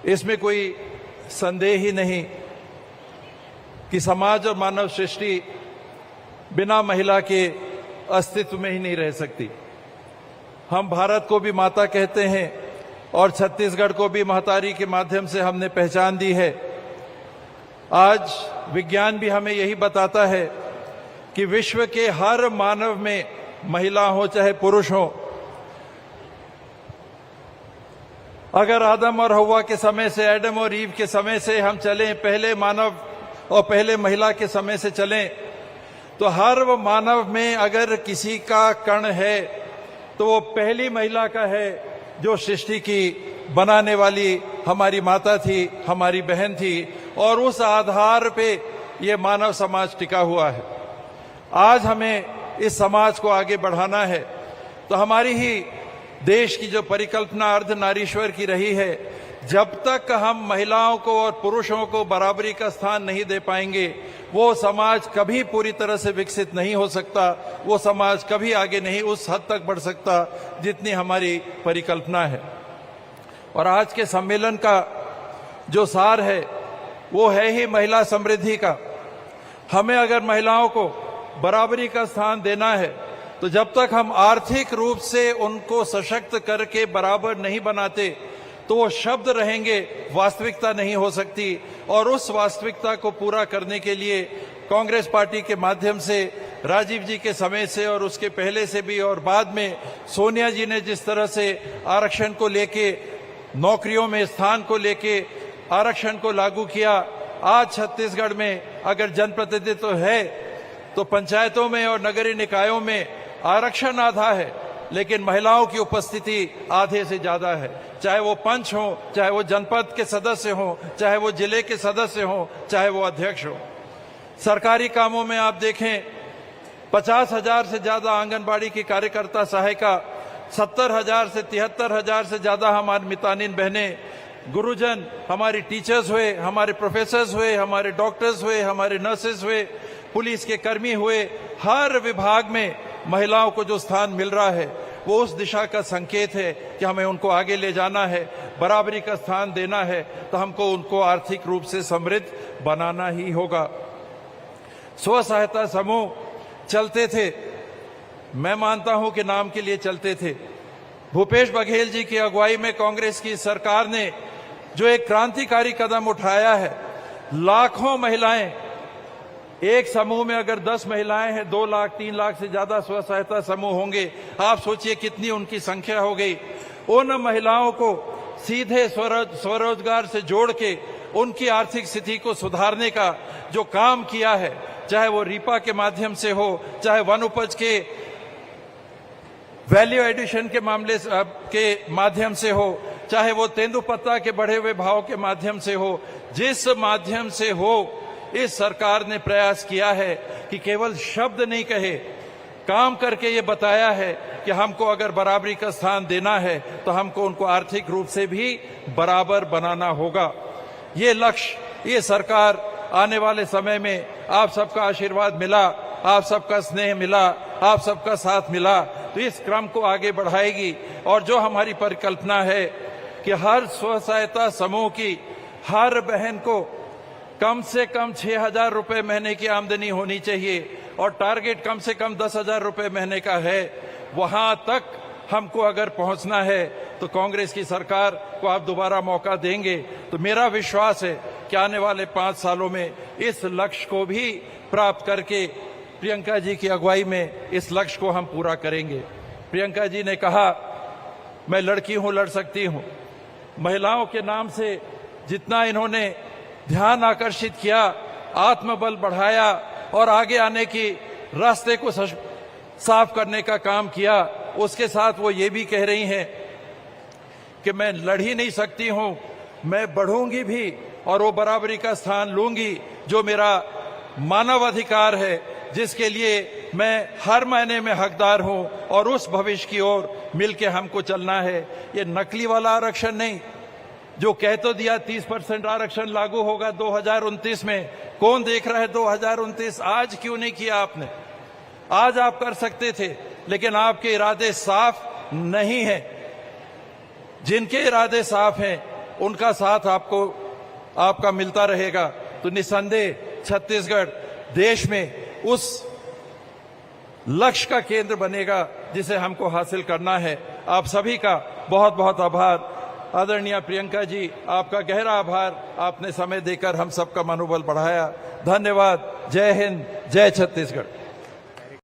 इसमें कोई संदेह ही नहीं कि समाज और मानव सृष्टि बिना महिला के अस्तित्व में ही नहीं रह सकती। हम भारत को भी माता कहते हैं और छत्तीसगढ़ को भी महतारी के माध्यम से हमने पहचान दी है। आज विज्ञान भी हमें यही बताता है कि विश्व के हर मानव में, महिला हो चाहे पुरुष हो, अगर आदम और हव्वा के समय से, एडम और ईव के समय से हम चलें, पहले मानव और पहले महिला के समय से चलें, तो हर वो मानव में अगर किसी का कण है तो वो पहली महिला का है जो सृष्टि की बनाने वाली हमारी माता थी, हमारी बहन थी, और उस आधार पे ये मानव समाज टिका हुआ है। आज हमें इस समाज को आगे बढ़ाना है, तो हमारी ही देश की जो परिकल्पना अर्धनारीश्वर की रही है, जब तक हम महिलाओं को और पुरुषों को बराबरी का स्थान नहीं दे पाएंगे, वो समाज कभी पूरी तरह से विकसित नहीं हो सकता, वो समाज कभी आगे नहीं उस हद तक बढ़ सकता जितनी हमारी परिकल्पना है। और आज के सम्मेलन का जो सार है वो है ही महिला समृद्धि का। हमें अगर महिलाओं को बराबरी का स्थान देना है तो जब तक हम आर्थिक रूप से उनको सशक्त करके बराबर नहीं बनाते तो वो शब्द रहेंगे, वास्तविकता नहीं हो सकती। और उस वास्तविकता को पूरा करने के लिए कांग्रेस पार्टी के माध्यम से, राजीव जी के समय से और उसके पहले से भी और बाद में सोनिया जी ने जिस तरह से आरक्षण को लेके, नौकरियों में स्थान को लेके आरक्षण को लागू किया, आज छत्तीसगढ़ में अगर जनप्रतिनिधित्व है तो पंचायतों में और नगरीय निकायों में आरक्षण आधा है, लेकिन महिलाओं की उपस्थिति आधे से ज्यादा है। चाहे वो पंच हो, चाहे वो जनपद के सदस्य हो, चाहे वो जिले के सदस्य हो, चाहे वो अध्यक्ष हो। सरकारी कामों में आप देखें 50,000 से ज्यादा आंगनबाड़ी की कार्यकर्ता सहायिका, 70,000 से 73,000 से ज्यादा हमारी मितानिन बहनें, गुरुजन, हमारी टीचर्स हुए, हमारे प्रोफेसर्स हुए, हमारे डॉक्टर्स हुए, हमारे नर्सेस हुए, पुलिस के कर्मी हुए, हर विभाग में महिलाओं को जो स्थान मिल रहा है वो उस दिशा का संकेत है कि हमें उनको आगे ले जाना है, बराबरी का स्थान देना है, तो हमको उनको आर्थिक रूप से समृद्ध बनाना ही होगा। स्व सहायता समूह चलते थे, मैं मानता हूं कि नाम के लिए चलते थे। भूपेश बघेल जी की अगुवाई में कांग्रेस की सरकार ने जो एक क्रांतिकारी कदम उठाया है, लाखों महिलाएं, एक समूह में अगर 10 महिलाएं हैं, 2 लाख 3 लाख से ज्यादा स्व सहायता समूह होंगे, आप सोचिए कितनी उनकी संख्या हो गई। उन महिलाओं को सीधे स्वरोजगार से जोड़ के उनकी आर्थिक स्थिति को सुधारने का जो काम किया है, चाहे वो रीपा के माध्यम से हो, चाहे वन उपज के वैल्यू एडिशन के मामले के माध्यम से हो, चाहे वो तेंदुपत्ता के बढ़े हुए भाव के माध्यम से हो, जिस माध्यम से हो, इस सरकार ने प्रयास किया है कि केवल शब्द नहीं कहे, काम करके ये बताया है कि हमको अगर बराबरी का स्थान देना है तो हमको उनको आर्थिक रूप से भी बराबर बनाना होगा। ये लक्ष्य, ये सरकार आने वाले समय में आप सबका आशीर्वाद मिला, आप सबका स्नेह मिला, आप सबका साथ मिला, तो इस क्रम को आगे बढ़ाएगी। और जो हमारी परिकल्पना है कि हर स्व सहायता समूह की हर बहन को कम से कम 6,000 रुपए महीने की आमदनी होनी चाहिए और टारगेट कम से कम 10,000 रुपए महीने का है, वहां तक हमको अगर पहुंचना है तो कांग्रेस की सरकार को आप दोबारा मौका देंगे तो मेरा विश्वास है कि आने वाले 5 सालों में इस लक्ष्य को भी प्राप्त करके प्रियंका जी की अगुवाई में इस लक्ष्य को हम पूरा करेंगे। प्रियंका जी ने कहा, मैं लड़की हूं, लड़ सकती हूं। महिलाओं के नाम से जितना इन्होंने ध्यान आकर्षित किया, आत्मबल बढ़ाया और आगे आने की रास्ते को साफ करने का काम किया, उसके साथ वो ये भी कह रही हैं कि मैं लड़ ही नहीं सकती हूं, मैं बढ़ूंगी भी और वो बराबरी का स्थान लूंगी जो मेरा मानव अधिकार है, जिसके लिए मैं हर महीने में हकदार हूं, और उस भविष्य की ओर मिलके हमको चलना है। ये नकली वाला आरक्षण नहीं, जो कह तो दिया 30% आरक्षण लागू होगा 2029 में, कौन देख रहा है 2029? आज क्यों नहीं किया आपने? आज आप कर सकते थे, लेकिन आपके इरादे साफ नहीं हैं। जिनके इरादे साफ हैं उनका साथ आपका मिलता रहेगा तो निसंदेह छत्तीसगढ़ देश में उस लक्ष्य का केंद्र बनेगा जिसे हमको हासिल करना है। आप सभी का बहुत बहुत आभार। आदरणीय प्रियंका जी, आपका गहरा आभार, आपने समय देकर हम सबका मनोबल बढ़ाया। धन्यवाद। जय हिंद, जय छत्तीसगढ़।